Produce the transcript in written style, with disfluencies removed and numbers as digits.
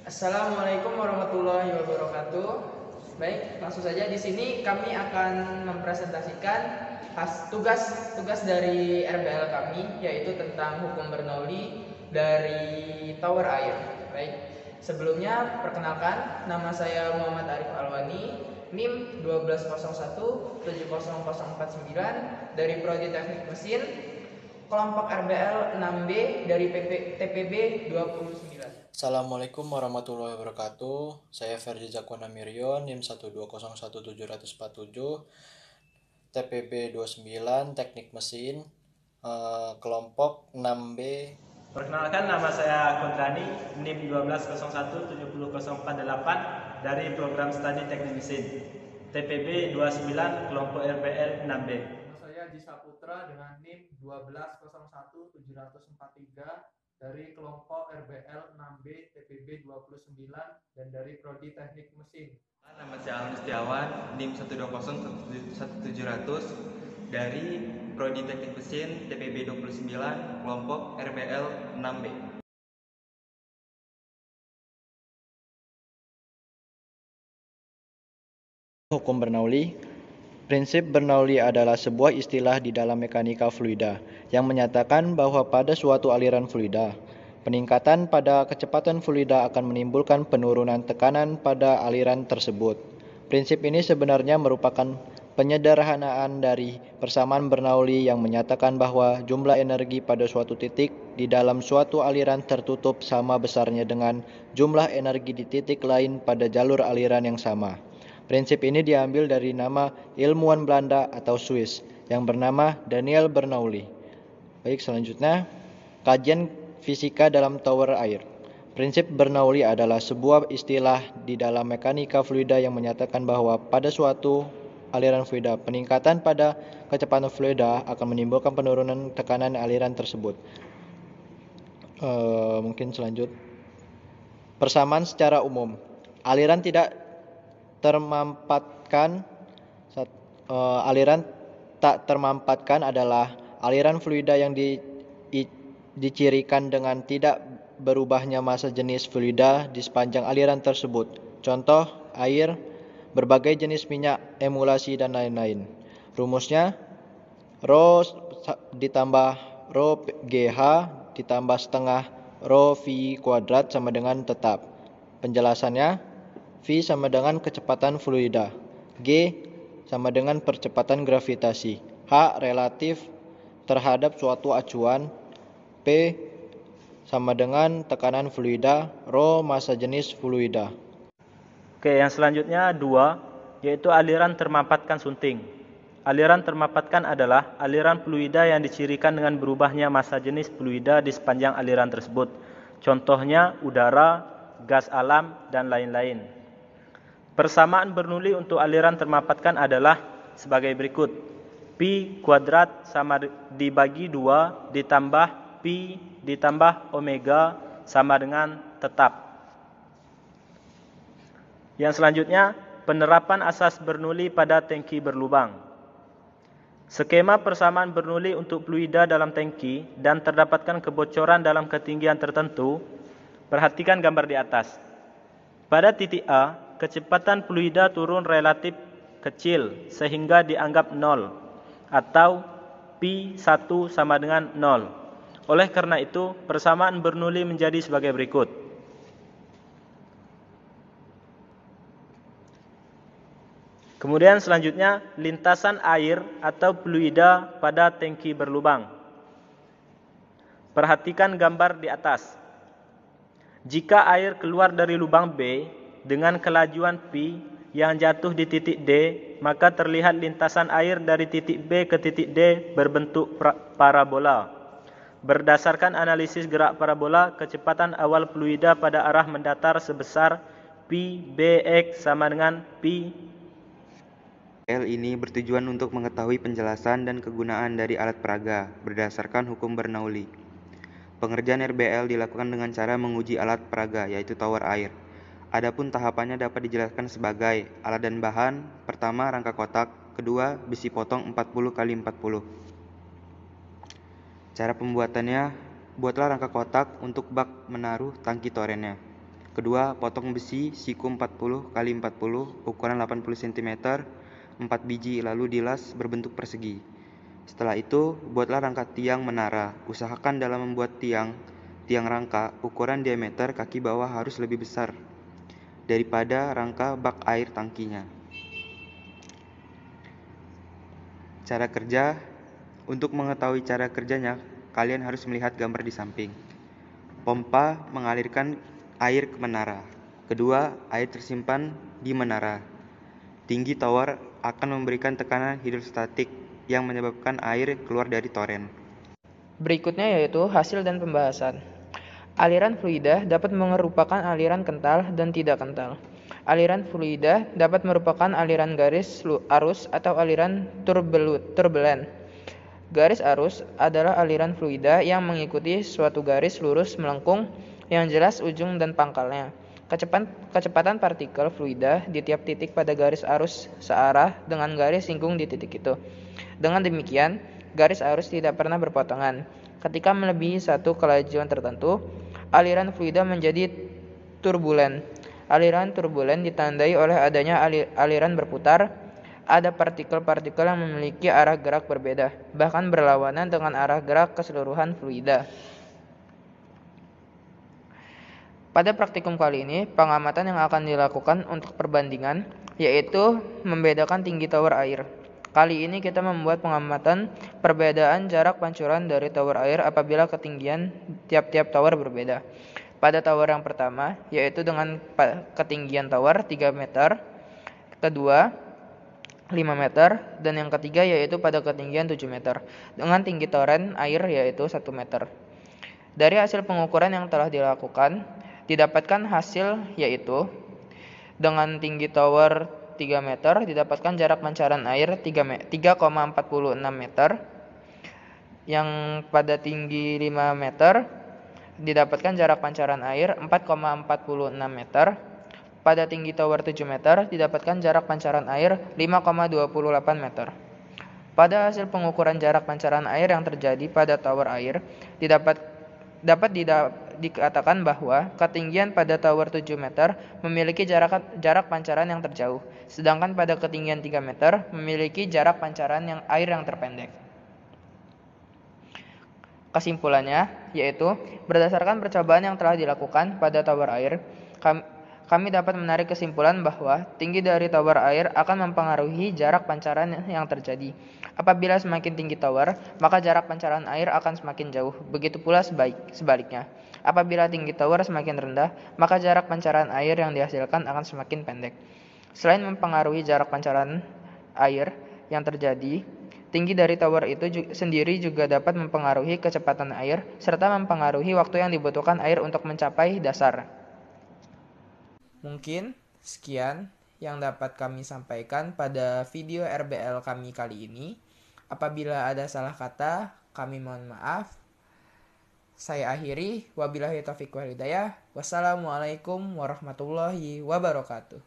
Assalamualaikum warahmatullahi wabarakatuh. Baik, langsung saja di sini kami akan mempresentasikan tugas dari RBL kami, yaitu tentang hukum Bernoulli dari tower air. Baik, sebelumnya perkenalkan, nama saya Muhammad Arif Alwani, NIM 1201700449 dari Prodi Teknik Mesin, kelompok RBL 6B dari TPB 29. Assalamualaikum warahmatullahi wabarakatuh. Saya Ferdi Zakwana Mirion, NIM 1201747, TPB 29, Teknik Mesin, kelompok 6B. Perkenalkan, nama saya Kontrani, NIM 1201700448 dari program studi Teknik Mesin, TPB 29, kelompok RBL 6B. Saya Jisa Putra dengan NIM 12017043 dari kelompok RBL 6B TPB 29 dan dari Prodi Teknik Mesin. Nama saya Alun Setiawan, NIM 1201700 dari Prodi Teknik Mesin TPB 29, kelompok RBL 6B. Hukum Bernoulli. Prinsip Bernoulli adalah sebuah istilah di dalam mekanika fluida yang menyatakan bahwa pada suatu aliran fluida, peningkatan pada kecepatan fluida akan menimbulkan penurunan tekanan pada aliran tersebut. Prinsip ini sebenarnya merupakan penyederhanaan dari persamaan Bernoulli yang menyatakan bahwa jumlah energi pada suatu titik di dalam suatu aliran tertutup sama besarnya dengan jumlah energi di titik lain pada jalur aliran yang sama. Prinsip ini diambil dari nama ilmuwan Belanda atau Swiss yang bernama Daniel Bernoulli. Baik, selanjutnya kajian fisika dalam tower air. Prinsip Bernoulli adalah sebuah istilah di dalam mekanika fluida yang menyatakan bahwa pada suatu aliran fluida, peningkatan pada kecepatan fluida akan menimbulkan penurunan tekanan aliran tersebut. Mungkin selanjut. Persamaan secara umum. Aliran tak termampatkan adalah aliran fluida yang dicirikan dengan tidak berubahnya massa jenis fluida di sepanjang aliran tersebut. Contoh, air, berbagai jenis minyak, emulasi, dan lain-lain. Rumusnya, Rho ditambah Rho GH ditambah setengah Rho V kuadrat sama dengan tetap. Penjelasannya, V sama dengan kecepatan fluida, G sama dengan percepatan gravitasi, H relatif terhadap suatu acuan, P sama dengan tekanan fluida, Rho massa jenis fluida. Oke, yang selanjutnya 2, yaitu aliran termampatkan sunting. Aliran termampatkan adalah aliran fluida yang dicirikan dengan berubahnya massa jenis fluida di sepanjang aliran tersebut. Contohnya udara, gas alam, dan lain-lain. Persamaan Bernoulli untuk aliran termampatkan adalah sebagai berikut. Pi kuadrat sama dibagi 2 ditambah Pi ditambah omega sama dengan tetap. Yang selanjutnya, penerapan asas Bernoulli pada tangki berlubang. Skema persamaan Bernoulli untuk fluida dalam tangki dan terdapatkan kebocoran dalam ketinggian tertentu. Perhatikan gambar di atas. Pada titik A, kecepatan fluida turun relatif kecil sehingga dianggap 0 atau Pi1 sama dengan 0. Oleh karena itu, persamaan Bernoulli menjadi sebagai berikut. Kemudian selanjutnya, lintasan air atau fluida pada tangki berlubang. Perhatikan gambar di atas. Jika air keluar dari lubang B dengan kelajuan P yang jatuh di titik D, maka terlihat lintasan air dari titik B ke titik D berbentuk parabola. Berdasarkan analisis gerak parabola, kecepatan awal fluida pada arah mendatar sebesar Pi Bx sama dengan Pi. L ini bertujuan untuk mengetahui penjelasan dan kegunaan dari alat peraga berdasarkan hukum Bernoulli. Pengerjaan RBL dilakukan dengan cara menguji alat peraga, yaitu tower air. Adapun tahapannya dapat dijelaskan sebagai alat dan bahan. Pertama, rangka kotak. Kedua, besi potong 40x40. Cara pembuatannya, buatlah rangka kotak untuk bak menaruh tangki torennya. Kedua, potong besi siku 40 x 40 ukuran 80 cm 4 biji lalu dilas berbentuk persegi. Setelah itu, buatlah rangka tiang menara. Usahakan dalam membuat tiang rangka, ukuran diameter kaki bawah harus lebih besar daripada rangka bak air tangkinya. Cara kerja. Untuk mengetahui cara kerjanya, kalian harus melihat gambar di samping. Pompa mengalirkan air ke menara. Kedua, air tersimpan di menara. Tinggi tower akan memberikan tekanan hidrostatik yang menyebabkan air keluar dari toren. Berikutnya yaitu hasil dan pembahasan. Aliran fluida dapat merupakan aliran kental dan tidak kental. Aliran fluida dapat merupakan aliran garis arus atau aliran turbulen. Garis arus adalah aliran fluida yang mengikuti suatu garis lurus melengkung yang jelas ujung dan pangkalnya. Kecepatan partikel fluida di tiap titik pada garis arus searah dengan garis singgung di titik itu. Dengan demikian, garis arus tidak pernah berpotongan. Ketika melebihi satu kelajuan tertentu, aliran fluida menjadi turbulen. Aliran turbulen ditandai oleh adanya aliran berputar. Ada partikel-partikel yang memiliki arah gerak berbeda, bahkan berlawanan dengan arah gerak keseluruhan fluida. Pada praktikum kali ini, pengamatan yang akan dilakukan untuk perbandingan yaitu membedakan tinggi tower air. Kali ini kita membuat pengamatan perbedaan jarak pancuran dari tower air apabila ketinggian tiap-tiap tower berbeda. Pada tower yang pertama, yaitu dengan ketinggian tower 3 meter, kedua 5 meter, dan yang ketiga yaitu pada ketinggian 7 meter, dengan tinggi toren air yaitu 1 meter. Dari hasil pengukuran yang telah dilakukan, didapatkan hasil yaitu dengan tinggi tower 3 meter didapatkan jarak pancaran air 3,46 meter. Yang pada tinggi 5 meter didapatkan jarak pancaran air 4,46 meter. Pada tinggi tower 7 meter didapatkan jarak pancaran air 5,28 meter. Pada hasil pengukuran jarak pancaran air yang terjadi pada tower air dapat dikatakan bahwa ketinggian pada tower 7 meter memiliki jarak pancaran yang terjauh, sedangkan pada ketinggian 3 meter memiliki jarak pancaran yang air yang terpendek. Kesimpulannya yaitu berdasarkan percobaan yang telah dilakukan pada tower air, kami dapat menarik kesimpulan bahwa tinggi dari tower air akan mempengaruhi jarak pancaran yang terjadi. Apabila semakin tinggi tower, maka jarak pancaran air akan semakin jauh. Begitu pula sebaliknya. Apabila tinggi tower semakin rendah, maka jarak pancaran air yang dihasilkan akan semakin pendek. Selain mempengaruhi jarak pancaran air yang terjadi, tinggi dari tower itu sendiri juga dapat mempengaruhi kecepatan air serta mempengaruhi waktu yang dibutuhkan air untuk mencapai dasar. Mungkin sekian yang dapat kami sampaikan pada video RBL kami kali ini. Apabila ada salah kata, kami mohon maaf. Saya akhiri, wabillahi taufiq wal hidayah. Wassalamualaikum warahmatullahi wabarakatuh.